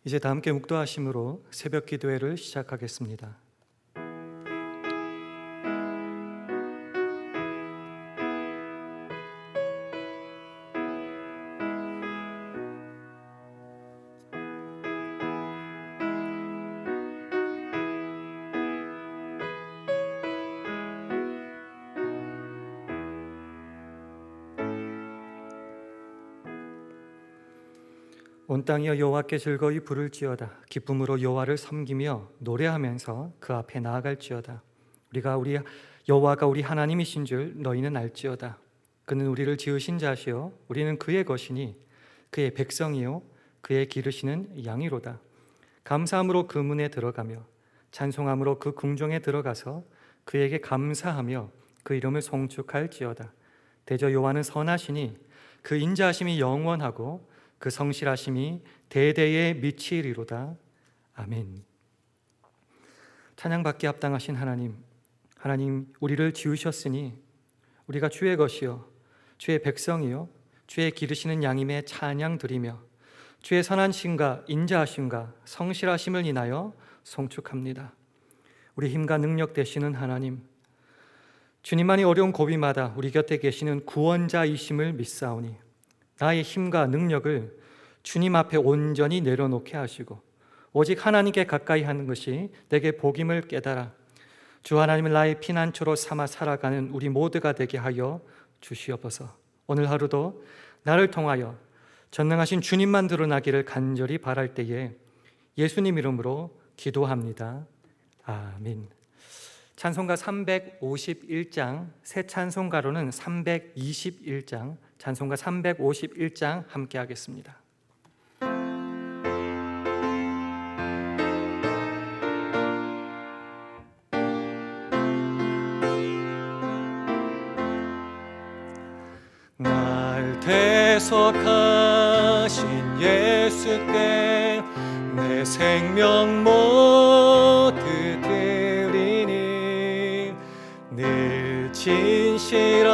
이제 다 함께 묵도하심으로 새벽 기도회를 시작하겠습니다. 온 땅이여 여호와께 즐거이 부를지어다. 기쁨으로 여호와를 섬기며 노래하면서 그 앞에 나아갈지어다. 우리 여호와가 우리 하나님이신 줄 너희는 알지어다. 그는 우리를 지으신 자시요 우리는 그의 것이니 그의 백성이요 그의 기르시는 양이로다. 감사함으로 그 문에 들어가며 찬송함으로 그 궁정에 들어가서 그에게 감사하며 그 이름을 송축할지어다. 대저 여호와는 선하시니 그 인자하심이 영원하고 그 성실하심이 대대에 미치리로다. 아멘. 찬양받기 합당하신 하나님 우리를 지으셨으니 우리가 주의 것이요 주의 백성이요 주의 기르시는 양임에 찬양 드리며 주의 선하심과 인자하심과 성실하심을 인하여 송축합니다. 우리 힘과 능력 되시는 하나님, 주님만이 어려운 고비마다 우리 곁에 계시는 구원자이심을 믿사오니 나의 힘과 능력을 주님 앞에 온전히 내려놓게 하시고 오직 하나님께 가까이 하는 것이 내게 복임을 깨달아 주 하나님을 나의 피난처로 삼아 살아가는 우리 모두가 되게 하여 주시옵소서. 오늘 하루도 나를 통하여 전능하신 주님만 드러나기를 간절히 바랄 때에 예수님 이름으로 기도합니다. 아멘. 찬송가 351장, 새 찬송가로는 321장, 찬송가 351장 함께 하겠습니다. 날 대속하신 예수께 내 생명 모두 드리니 늘 진실하게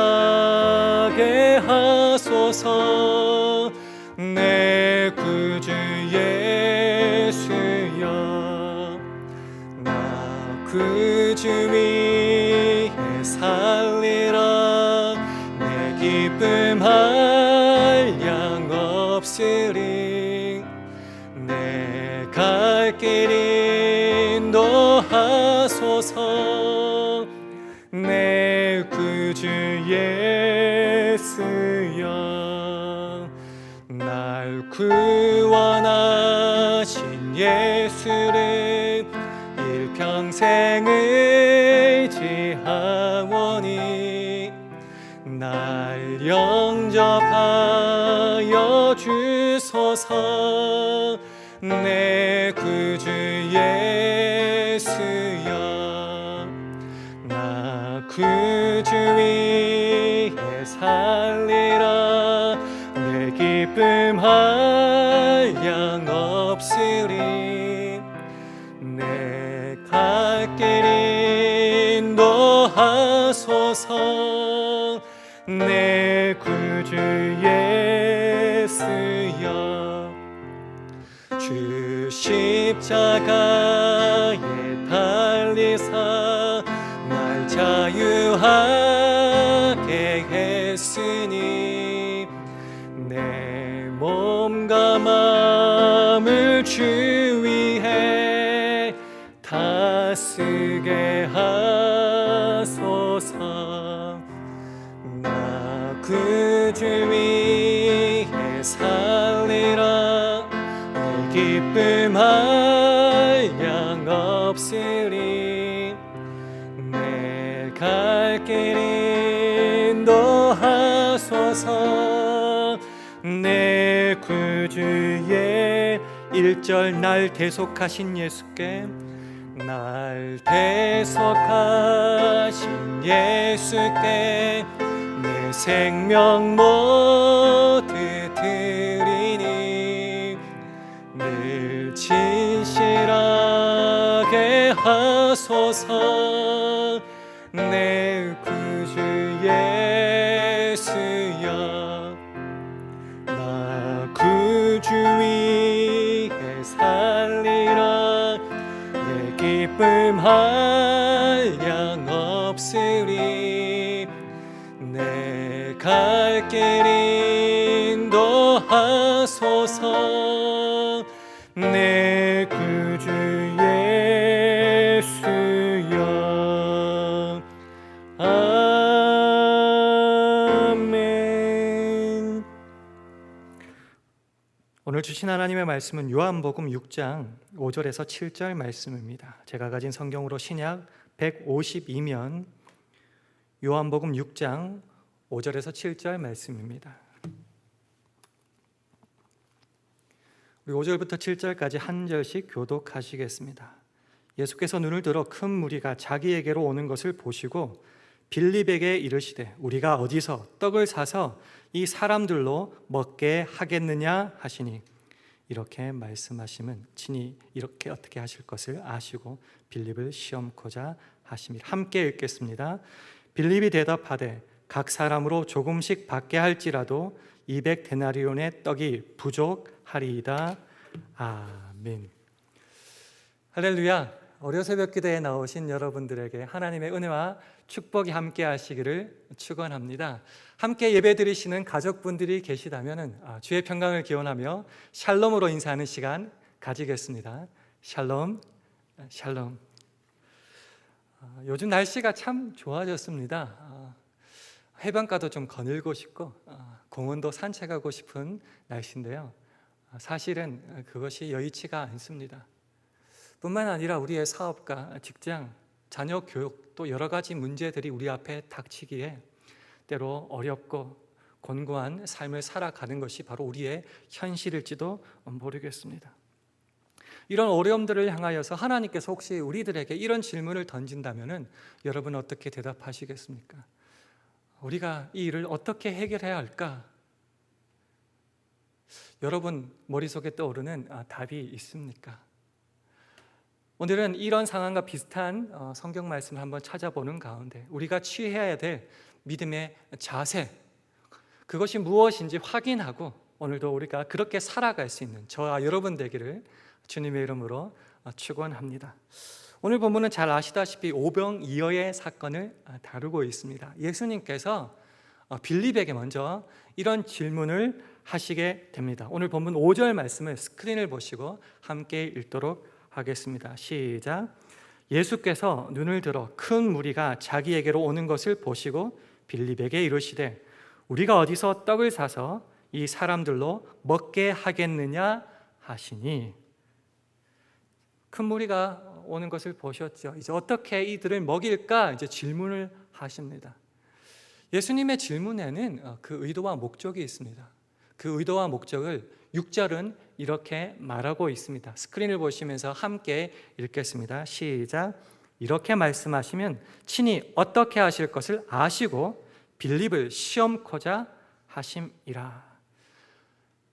하소서. 내 구주 예수여, 나 구주 위에 살리라. 내 기쁨 한량 없으리. 내 갈 길 인도하소서. 내 구주 예수여, 날 구원하신 예수를 일평생 의지하오니 날 영접하여 주소서. 내 구주 예수여, 나 구주 위에 살리라. 내 기쁨 한량 없으리. 내 갈 길 인도하소서. 내 구주 예수여, 주 십자가에 달리사 날 자유하게 했으니 내 몸과 마음을 주 위해 다쓰게 하소서. 나 구주 위에 살리라. 내 기쁨 한량 없으리. 내 갈 길 인도하소서. 내 구주의 1절 날 대속하신 예수께, 날 대속하신 예수께 내 생명 모두 드리니 늘 진실하게 하소서. 내 구주 예수여, 나 구주 위에 살 한량 없으리 내 갈 길 인도하소서 내 구주 예수여 아멘. 오늘 주신 하나님의 말씀은 요한복음 6장 5절에서 7절 말씀입니다. 제가 가진 성경으로 신약 152면 요한복음 6장 5절에서 7절 말씀입니다. 우리 5절부터 7절까지 한 절씩 교독하시겠습니다. 예수께서 눈을 들어 큰 무리가 자기에게로 오는 것을 보시고 빌립에게 이르시되 우리가 어디서 떡을 사서 이 사람들로 먹게 하겠느냐 하시니 이렇게 말씀하시면 친히 이렇게 어떻게 하실 것을 아시고 빌립을 시험코자 하심이라. 함께 읽겠습니다. 빌립이 대답하되 각 사람으로 조금씩 받게 할지라도 200데나리온의 떡이 부족하리이다. 아멘. 할렐루야. 어려 새벽 기도에 나오신 여러분들에게 하나님의 은혜와 축복이 함께 하시기를 축원합니다. 함께 예배드리시는 가족분들이 계시다면 주의 평강을 기원하며 샬롬으로 인사하는 시간 가지겠습니다. 샬롬, 샬롬. 요즘 날씨가 참 좋아졌습니다. 해변가도 좀 거닐고 싶고 공원도 산책하고 싶은 날씨인데요. 사실은 그것이 여의치가 않습니다. 뿐만 아니라 우리의 사업과 직장, 자녀 교육 또 여러 가지 문제들이 우리 앞에 닥치기에 때로 어렵고 곤고한 삶을 살아가는 것이 바로 우리의 현실일지도 모르겠습니다. 이런 어려움들을 향하여서 하나님께서 혹시 우리들에게 이런 질문을 던진다면 여러분 어떻게 대답하시겠습니까? 우리가 이 일을 어떻게 해결해야 할까? 여러분 머릿속에 떠오르는 답이 있습니까? 오늘은 이런 상황과 비슷한 성경 말씀을 한번 찾아보는 가운데 우리가 취해야 될 믿음의 자세, 그것이 무엇인지 확인하고 오늘도 우리가 그렇게 살아갈 수 있는 저와 여러분 되기를 주님의 이름으로 축원합니다. 오늘 본문은 잘 아시다시피 오병이어의 사건을 다루고 있습니다. 예수님께서 빌립에게 먼저 이런 질문을 하시게 됩니다. 오늘 본문 5절 말씀을 스크린을 보시고 함께 읽도록 하겠습니다. 시작. 예수께서 눈을 들어 큰 무리가 자기에게로 오는 것을 보시고 빌립에게 이르시되 우리가 어디서 떡을 사서 이 사람들로 먹게 하겠느냐 하시니. 큰 무리가 오는 것을 보셨죠. 이제 어떻게 이들을 먹일까 이제 질문을 하십니다. 예수님의 질문에는 그 의도와 목적이 있습니다. 그 의도와 목적을 6절은 이렇게 말하고 있습니다. 스크린을 보시면서 함께 읽겠습니다. 시작. 이렇게 말씀하시면 친히 어떻게 하실 것을 아시고 빌립을 시험코자 하심이라.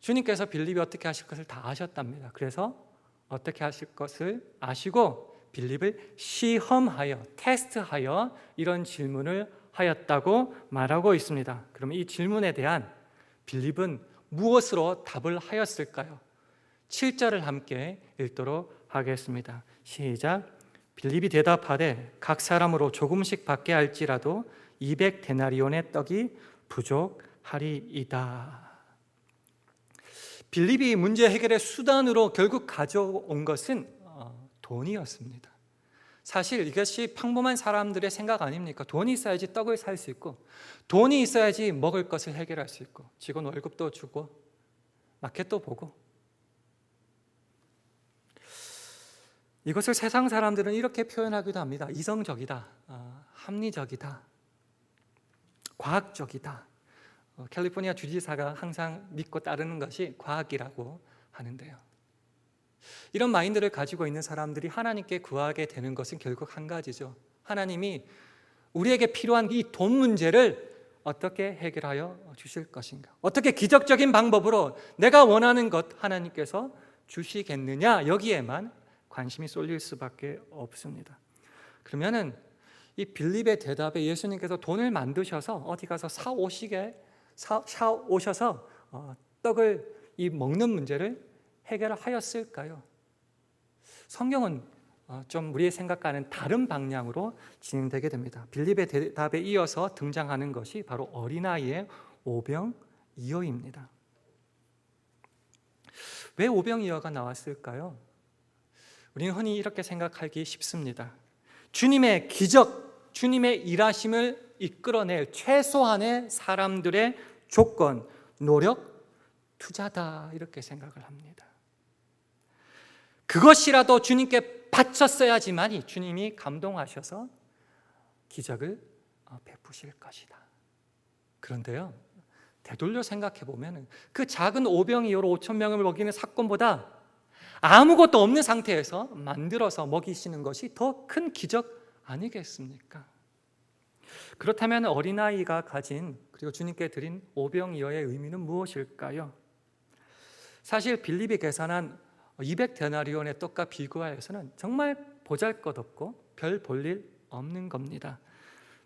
주님께서 빌립이 어떻게 하실 것을 다 아셨답니다. 그래서 어떻게 하실 것을 아시고 빌립을 시험하여, 테스트하여 이런 질문을 하였다고 말하고 있습니다. 그러면 이 질문에 대한 빌립은 무엇으로 답을 하였을까요? 7절을 함께 읽도록 하겠습니다. 시작. 빌립이 대답하되 각 사람으로 조금씩 받게 할지라도 200데나리온의 떡이 부족하리이다. 빌립이 문제 해결의 수단으로 결국 가져온 것은 돈이었습니다. 사실 이것이 평범한 사람들의 생각 아닙니까? 돈이 있어야지 떡을 살 수 있고 돈이 있어야지 먹을 것을 해결할 수 있고 직원 월급도 주고 마켓도 보고. 이것을 세상 사람들은 이렇게 표현하기도 합니다. 이성적이다, 합리적이다, 과학적이다. 캘리포니아 주지사가 항상 믿고 따르는 것이 과학이라고 하는데요. 이런 마인드를 가지고 있는 사람들이 하나님께 구하게 되는 것은 결국 한 가지죠. 하나님이 우리에게 필요한 이 돈 문제를 어떻게 해결하여 주실 것인가? 어떻게 기적적인 방법으로 내가 원하는 것 하나님께서 주시겠느냐? 여기에만 관심이 쏠릴 수밖에 없습니다. 그러면은 이 빌립의 대답에 예수님께서 돈을 만드셔서 어디 가서 사오셔서 떡을 이 먹는 문제를 해결하였을까요? 성경은 좀 우리의 생각과는 다른 방향으로 진행되게 됩니다. 빌립의 대답에 이어서 등장하는 것이 바로 어린아이의 오병이어입니다. 왜 오병이어가 나왔을까요? 우리는 흔히 이렇게 생각하기 쉽습니다. 주님의 기적, 주님의 일하심을 이끌어낼 최소한의 사람들의 조건, 노력, 투자다 이렇게 생각을 합니다. 그것이라도 주님께 바쳤어야지만이 주님이 감동하셔서 기적을 베푸실 것이다. 그런데요, 되돌려 생각해 보면 그 작은 오병이어로 5,000명을 먹이는 사건보다 아무것도 없는 상태에서 만들어서 먹이시는 것이 더 큰 기적 아니겠습니까? 그렇다면 어린아이가 가진 그리고 주님께 드린 오병이어의 의미는 무엇일까요? 사실 빌립이 계산한 200데나리온의 떡과 비교하여서는 정말 보잘것없고 별 볼일 없는 겁니다.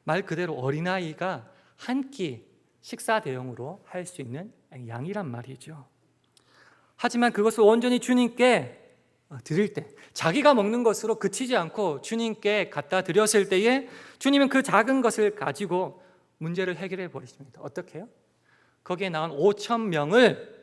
말 그대로 어린아이가 한 끼 식사 대용으로 할 수 있는 양이란 말이죠. 하지만 그것을 온전히 주님께 드릴 때, 자기가 먹는 것으로 그치지 않고 주님께 갖다 드렸을 때에 주님은 그 작은 것을 가지고 문제를 해결해 버리십니다. 어떻게 해요? 거기에 나온 5,000명을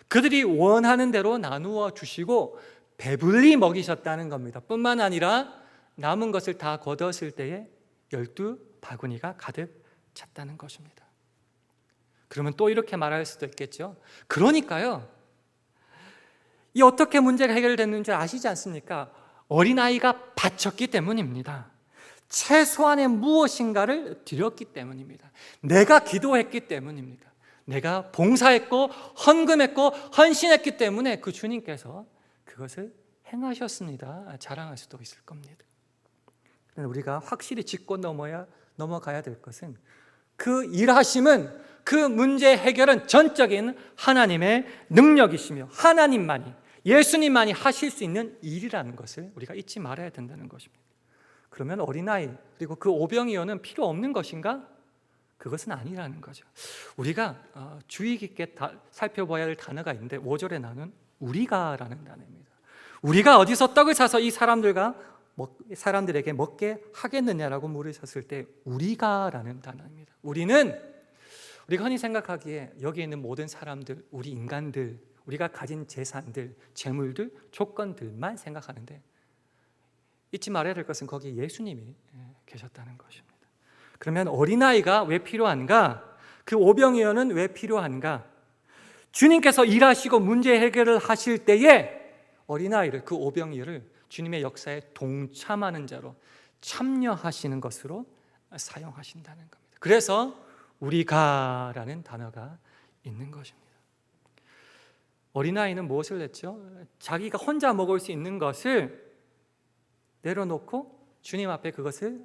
그들이 원하는 대로 나누어 주시고 배불리 먹이셨다는 겁니다. 뿐만 아니라 남은 것을 다 거뒀을 때에 12바구니가 가득 찼다는 것입니다. 그러면 또 이렇게 말할 수도 있겠죠. 그러니까요, 이 어떻게 문제가 해결됐는지 아시지 않습니까? 어린아이가 바쳤기 때문입니다. 최소한의 무엇인가를 드렸기 때문입니다. 내가 기도했기 때문입니다. 내가 봉사했고 헌금했고 헌신했기 때문에 그 주님께서 그것을 행하셨습니다. 자랑할 수도 있을 겁니다. 우리가 확실히 짚고 넘어가야 될 것은 그 일하심은, 그 문제 해결은 전적인 하나님의 능력이시며 하나님만이, 예수님만이 하실 수 있는 일이라는 것을 우리가 잊지 말아야 된다는 것입니다. 그러면 어린아이 그리고 그 오병이어는 필요 없는 것인가? 그것은 아니라는 거죠. 우리가 주의 깊게 살펴봐야 할 단어가 있는데 5절에 나오는 우리가라는 단어입니다. 우리가 어디서 떡을 사서 이 사람들에게 먹게 하겠느냐라고 물으셨을 때 우리가라는 단어입니다. 우리가 흔히 생각하기에 여기에 있는 모든 사람들, 우리 인간들, 우리가 가진 재산들, 재물들, 조건들만 생각하는데 잊지 말아야 될 것은 거기에 예수님이 계셨다는 것입니다. 그러면 어린아이가 왜 필요한가? 그 오병이어는 왜 필요한가? 주님께서 일하시고 문제 해결을 하실 때에 어린아이를, 그 오병이어를 주님의 역사에 동참하는 자로 참여하시는 것으로 사용하신다는 겁니다. 그래서 우리가라는 단어가 있는 것입니다. 어린아이는 무엇을 했죠? 자기가 혼자 먹을 수 있는 것을 내려놓고 주님 앞에 그것을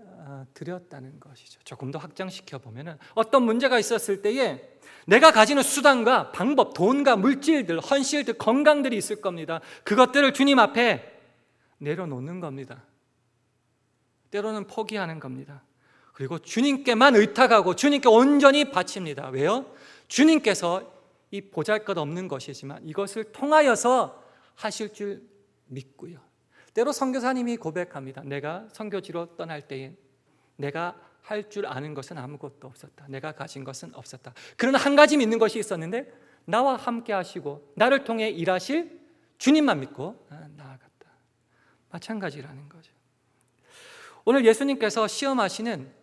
드렸다는 것이죠. 조금 더 확장시켜 보면 어떤 문제가 있었을 때에 내가 가지는 수단과 방법, 돈과 물질들, 헌실들, 건강들이 있을 겁니다. 그것들을 주님 앞에 내려놓는 겁니다. 때로는 포기하는 겁니다. 그리고 주님께만 의탁하고 주님께 온전히 바칩니다. 왜요? 주님께서 이 보잘것없는 것이지만 이것을 통하여서 하실 줄 믿고요. 때로 선교사님이 고백합니다. 내가 선교지로 떠날 때에 내가 할 줄 아는 것은 아무것도 없었다. 내가 가진 것은 없었다. 그러나 한 가지 믿는 것이 있었는데 나와 함께 하시고 나를 통해 일하실 주님만 믿고 나아갔다. 마찬가지라는 거죠. 오늘 예수님께서 시험하시는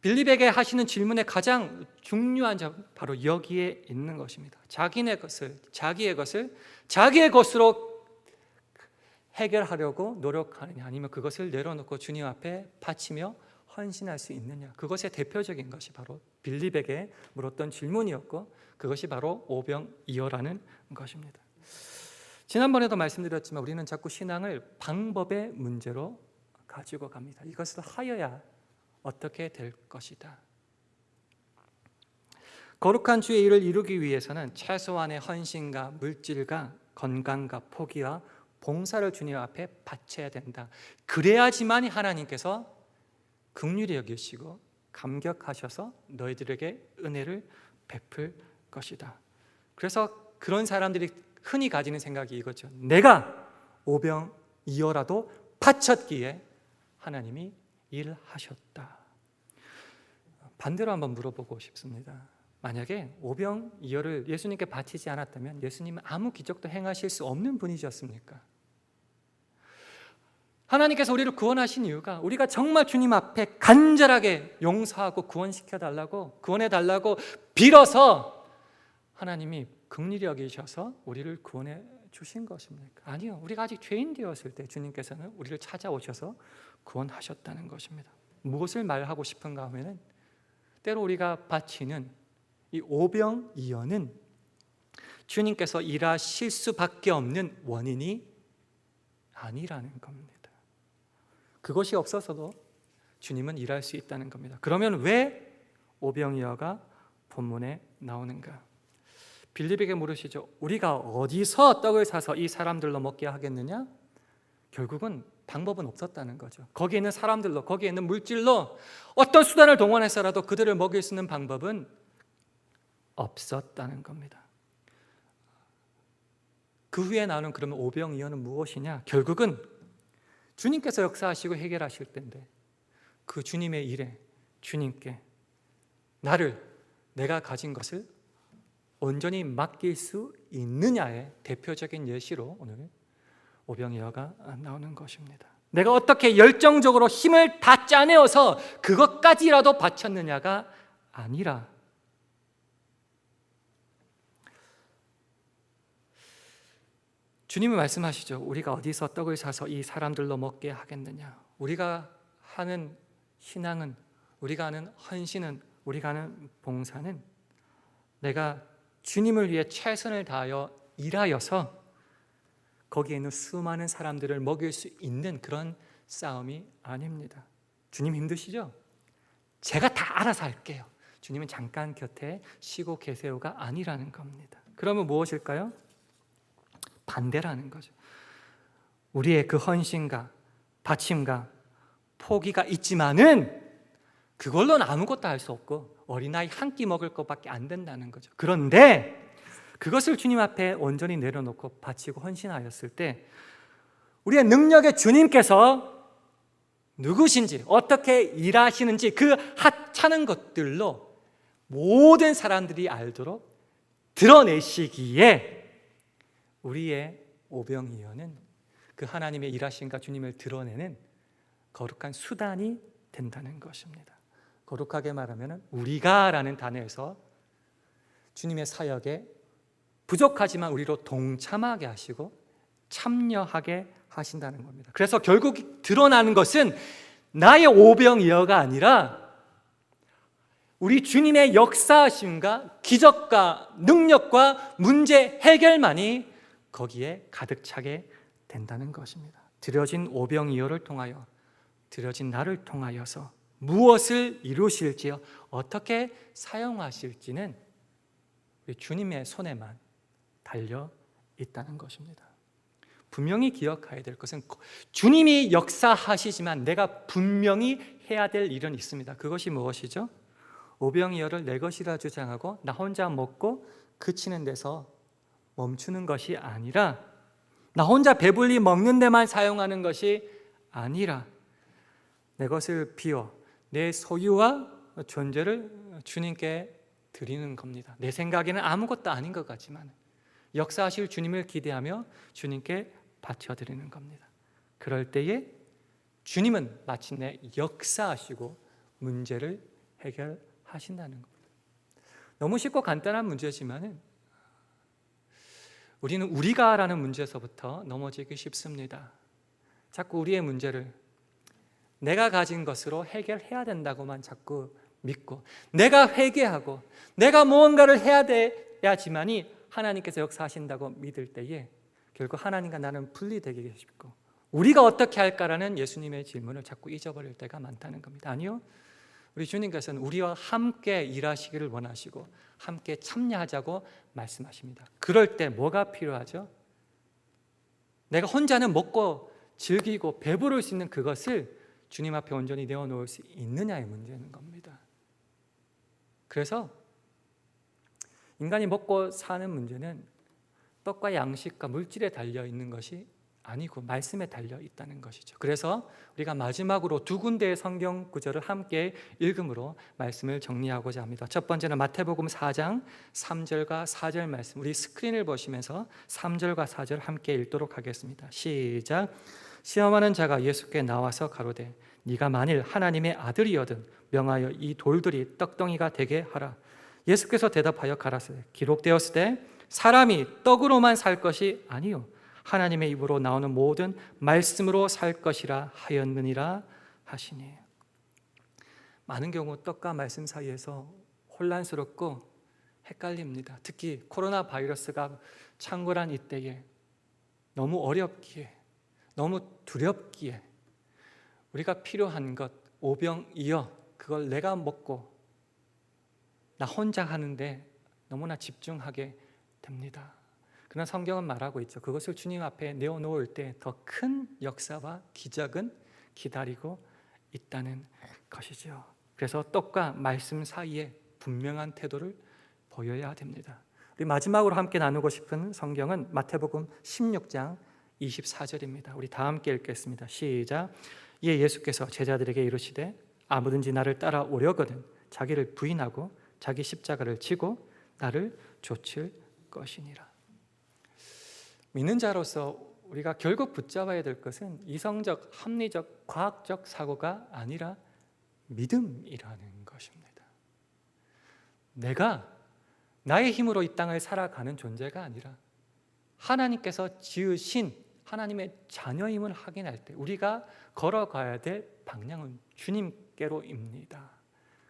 빌립에게 하시는 질문의 가장 중요한 점 바로 여기에 있는 것입니다. 자기의 것으로 해결하려고 노력하느냐, 아니면 그것을 내려놓고 주님 앞에 바치며 헌신할 수 있느냐. 그것의 대표적인 것이 바로 빌립에게 물었던 질문이었고 그것이 바로 오병이어라는 것입니다. 지난번에도 말씀드렸지만 우리는 자꾸 신앙을 방법의 문제로 가지고 갑니다. 이것을 하여야 어떻게 될 것이다. 거룩한 주의 일을 이루기 위해서는 최소한의 헌신과 물질과 건강과 포기와 봉사를 주님 앞에 바쳐야 된다. 그래야지만 하나님께서 긍휼히 여기시고 감격하셔서 너희들에게 은혜를 베풀 것이다. 그래서 그런 사람들이 흔히 가지는 생각이 이거죠. 내가 오병이어라도 바쳤기에 하나님이 일하셨다. 반대로 한번 물어보고 싶습니다. 만약에 오병이어를 예수님께 바치지 않았다면 예수님은 아무 기적도 행하실 수 없는 분이셨습니까? 하나님께서 우리를 구원하신 이유가 우리가 정말 주님 앞에 간절하게 용서하고 구원시켜달라고, 구원해달라고 빌어서 하나님이 긍휼히 여기셔서 우리를 구원해 주신 것입니까? 아니요. 우리가 아직 죄인 되었을 때 주님께서는 우리를 찾아오셔서 구원하셨다는 것입니다. 무엇을 말하고 싶은가 하면은 때로 우리가 바치는 이 오병이어는 주님께서 일하실 수밖에 없는 원인이 아니라는 겁니다. 그것이 없어서도 주님은 일할 수 있다는 겁니다. 그러면 왜 오병이어가 본문에 나오는가? 빌립에게 물으시죠. 우리가 어디서 떡을 사서 이 사람들로 먹게 하겠느냐? 결국은 방법은 없었다는 거죠. 거기에 있는 사람들로, 거기에 있는 물질로 어떤 수단을 동원해서라도 그들을 먹일 수 있는 방법은 없었다는 겁니다. 그 후에 나오는 그러면 오병이어는 무엇이냐? 결국은 주님께서 역사하시고 해결하실 때인데 그 주님의 일에 주님께 내가 가진 것을 온전히 맡길 수 있느냐의 대표적인 예시로 오늘 오병이어가 나오는 것입니다. 내가 어떻게 열정적으로 힘을 다 짜내어서 그것까지라도 바쳤느냐가 아니라 주님은 말씀하시죠. 우리가 어디서 떡을 사서 이 사람들로 먹게 하겠느냐? 우리가 하는 신앙은, 우리가 하는 헌신은, 우리가 하는 봉사는 내가 주님을 위해 최선을 다하여 일하여서 거기에 있는 수많은 사람들을 먹일 수 있는 그런 싸움이 아닙니다. 주님 힘드시죠? 제가 다 알아서 할게요. 주님은 잠깐 곁에 쉬고 계세요가 아니라는 겁니다. 그러면 무엇일까요? 반대라는 거죠. 우리의 그 헌신과 바침과 포기가 있지만은 그걸로는 아무것도 할 수 없고 어린아이 한 끼 먹을 것밖에 안 된다는 거죠. 그런데 그것을 주님 앞에 온전히 내려놓고 바치고 헌신하였을 때 우리의 능력의 주님께서 누구신지, 어떻게 일하시는지 그 하찮은 것들로 모든 사람들이 알도록 드러내시기에 우리의 오병이어는 그 하나님의 일하심과 주님을 드러내는 거룩한 수단이 된다는 것입니다. 거룩하게 말하면 우리가라는 단어에서 주님의 사역에 부족하지만 우리로 동참하게 하시고 참여하게 하신다는 겁니다. 그래서 결국 드러나는 것은 나의 오병이어가 아니라 우리 주님의 역사하심과 기적과 능력과 문제 해결만이 거기에 가득 차게 된다는 것입니다. 드려진 오병이어를 통하여, 드려진 나를 통하여서 무엇을 이루실지요, 어떻게 사용하실지는 우리 주님의 손에만 달려 있다는 것입니다. 분명히 기억해야 될 것은 주님이 역사하시지만 내가 분명히 해야 될 일은 있습니다. 그것이 무엇이죠? 오병이어를 내 것이라 주장하고 나 혼자 먹고 그치는 데서 멈추는 것이 아니라, 나 혼자 배불리 먹는 데만 사용하는 것이 아니라 내 것을 비워 내 소유와 존재를 주님께 드리는 겁니다. 내 생각에는 아무것도 아닌 것 같지만 역사하실 주님을 기대하며 주님께 바쳐드리는 겁니다. 그럴 때에 주님은 마침내 역사하시고 문제를 해결하신다는 겁니다. 너무 쉽고 간단한 문제지만 우리는 우리가라는 문제에서부터 넘어지기 쉽습니다. 자꾸 우리의 문제를 내가 가진 것으로 해결해야 된다고만 자꾸 믿고, 내가 회개하고 내가 무언가를 해야 돼야지만이 하나님께서 역사하신다고 믿을 때에 결국 하나님과 나는 분리되게 싶고 우리가 어떻게 할까라는 예수님의 질문을 자꾸 잊어버릴 때가 많다는 겁니다. 아니요, 우리 주님께서는 우리와 함께 일하시기를 원하시고 함께 참여하자고 말씀하십니다. 그럴 때 뭐가 필요하죠? 내가 혼자는 먹고 즐기고 배부를 수 있는 그것을 주님 앞에 온전히 내어놓을 수 있느냐의 문제는 겁니다. 그래서 인간이 먹고 사는 문제는 떡과 양식과 물질에 달려 있는 것이 아니고 말씀에 달려 있다는 것이죠. 그래서 우리가 마지막으로 두 군데의 성경 구절을 함께 읽음으로 말씀을 정리하고자 합니다. 첫 번째는 마태복음 4장 3절과 4절 말씀, 우리 스크린을 보시면서 3절과 4절 함께 읽도록 하겠습니다. 시작. 시험하는 자가 예수께 나와서 가로되 네가 만일 하나님의 아들이거든 명하여 이 돌들이 떡덩이가 되게 하라. 예수께서 대답하여 가라사대 기록되었으되 사람이 떡으로만 살 것이 아니요 하나님의 입으로 나오는 모든 말씀으로 살 것이라 하였느니라 하시니. 많은 경우 떡과 말씀 사이에서 혼란스럽고 헷갈립니다. 특히 코로나 바이러스가 창궐한 이때에 너무 어렵기에, 너무 두렵기에 우리가 필요한 것 오병이어 그걸 내가 먹고 나 혼자 하는데 너무나 집중하게 됩니다. 그러나 성경은 말하고 있죠. 그것을 주님 앞에 내어놓을 때 더 큰 역사와 기적은 기다리고 있다는 것이죠. 그래서 떡과 말씀 사이에 분명한 태도를 보여야 됩니다. 우리 마지막으로 함께 나누고 싶은 성경은 마태복음 16장 24절입니다. 우리 다 함께 읽겠습니다. 시작. 이에 예수께서 제자들에게 이르시되 아무든지 나를 따라오려거든 자기를 부인하고 자기 십자가를 지고 나를 좇을 것이니라. 믿는 자로서 우리가 결국 붙잡아야 될 것은 이성적, 합리적, 과학적 사고가 아니라 믿음이라는 것입니다. 내가 나의 힘으로 이 땅을 살아가는 존재가 아니라 하나님께서 지으신 하나님의 자녀임을 확인할 때 우리가 걸어가야 될 방향은 주님께로입니다.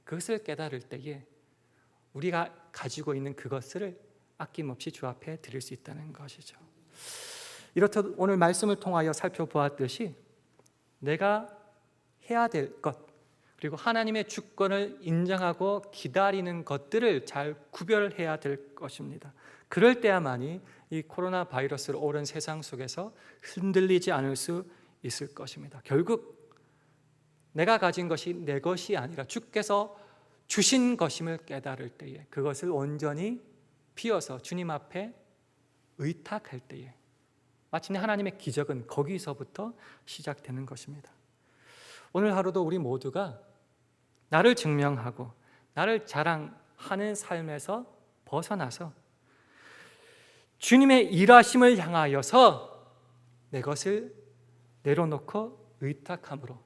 그것을 깨달을 때에 우리가 가지고 있는 그것을 아낌없이 주 앞에 드릴 수 있다는 것이죠. 이렇듯 오늘 말씀을 통하여 살펴보았듯이 내가 해야 될 것 그리고 하나님의 주권을 인정하고 기다리는 것들을 잘 구별해야 될 것입니다. 그럴 때야만이 이 코로나 바이러스를 오른 세상 속에서 흔들리지 않을 수 있을 것입니다. 결국 내가 가진 것이 내 것이 아니라 주께서 주신 것임을 깨달을 때에 그것을 온전히 비워서 주님 앞에 의탁할 때에 마침내 하나님의 기적은 거기서부터 시작되는 것입니다. 오늘 하루도 우리 모두가 나를 증명하고 나를 자랑하는 삶에서 벗어나서 주님의 일하심을 향하여서 내 것을 내려놓고 의탁함으로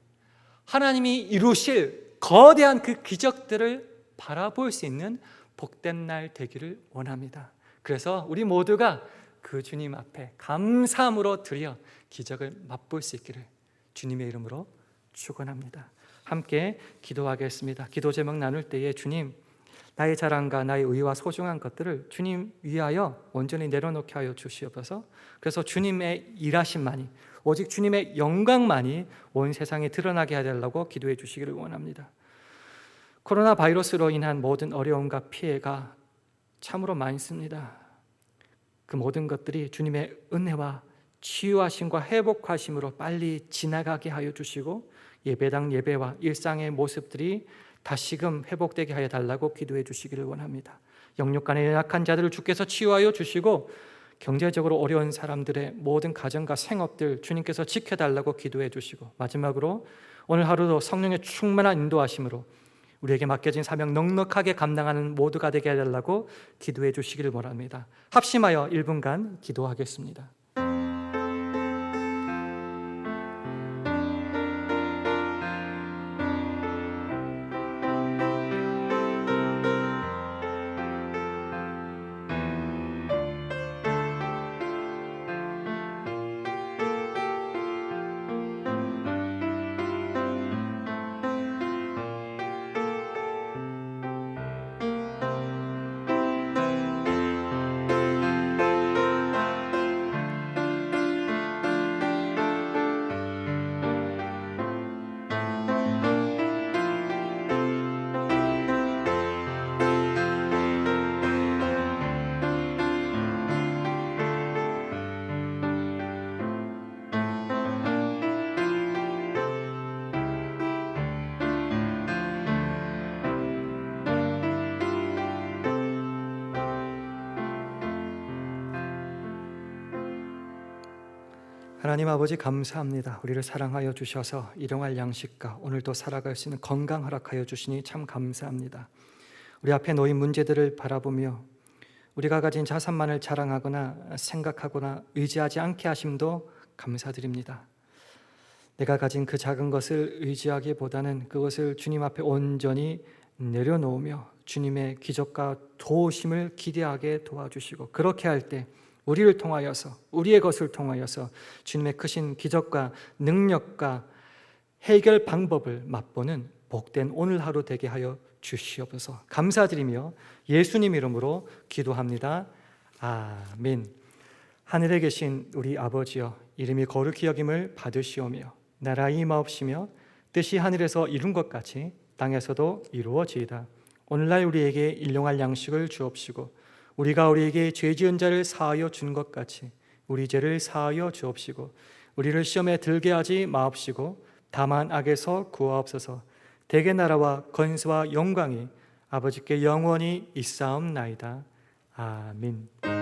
하나님이 이루실 거대한 그 기적들을 바라볼 수 있는 복된 날 되기를 원합니다. 그래서 우리 모두가 그 주님 앞에 감사함으로 드려 기적을 맛볼 수 있기를 주님의 이름으로 축원합니다. 함께 기도하겠습니다. 기도 제목 나눌 때에 주님, 나의 자랑과 나의 의와 소중한 것들을 주님 위하여 온전히 내려놓게 하여 주시옵소서. 그래서 주님의 일하심만이 오직 주님의 영광만이 온 세상에 드러나게 해달라고 기도해 주시기를 원합니다. 코로나 바이러스로 인한 모든 어려움과 피해가 참으로 많습니다. 그 모든 것들이 주님의 은혜와 치유하심과 회복하심으로 빨리 지나가게 하여 주시고 예배당 예배와 일상의 모습들이 다시금 회복되게 하여 달라고 기도해 주시기를 원합니다. 영육간에 연약한 자들을 주께서 치유하여 주시고 경제적으로 어려운 사람들의 모든 가정과 생업들 주님께서 지켜달라고 기도해 주시고 마지막으로 오늘 하루도 성령의 충만한 인도하심으로 우리에게 맡겨진 사명 넉넉하게 감당하는 모두가 되게 해달라고 기도해 주시기를 원합니다. 합심하여 1분간 기도하겠습니다. 하나님 아버지 감사합니다. 우리를 사랑하여 주셔서 일용할 양식과 오늘도 살아갈 수 있는 건강 허락하여 주시니 참 감사합니다. 우리 앞에 놓인 문제들을 바라보며 우리가 가진 자산만을 자랑하거나 생각하거나 의지하지 않게 하심도 감사드립니다. 내가 가진 그 작은 것을 의지하기보다는 그것을 주님 앞에 온전히 내려놓으며 주님의 기적과 도우심을 기대하게 도와주시고, 그렇게 할 때 우리를 통하여서, 우리의 것을 통하여서 주님의 크신 기적과 능력과 해결 방법을 맛보는 복된 오늘 하루 되게 하여 주시옵소서. 감사드리며 예수님 이름으로 기도합니다. 아멘. 하늘에 계신 우리 아버지여, 이름이 거룩히 여김을 받으시오며 나라의 임하옵시며 뜻이 하늘에서 이룬 것 같이 땅에서도 이루어지이다. 오늘날 우리에게 일용할 양식을 주옵시고 우리가 우리에게 죄 지은 자를 사하여 준 것 같이 우리 죄를 사하여 주옵시고 우리를 시험에 들게 하지 마옵시고 다만 악에서 구하옵소서. 대개 나라와 권세와 영광이 아버지께 영원히 있사옵나이다. 아멘.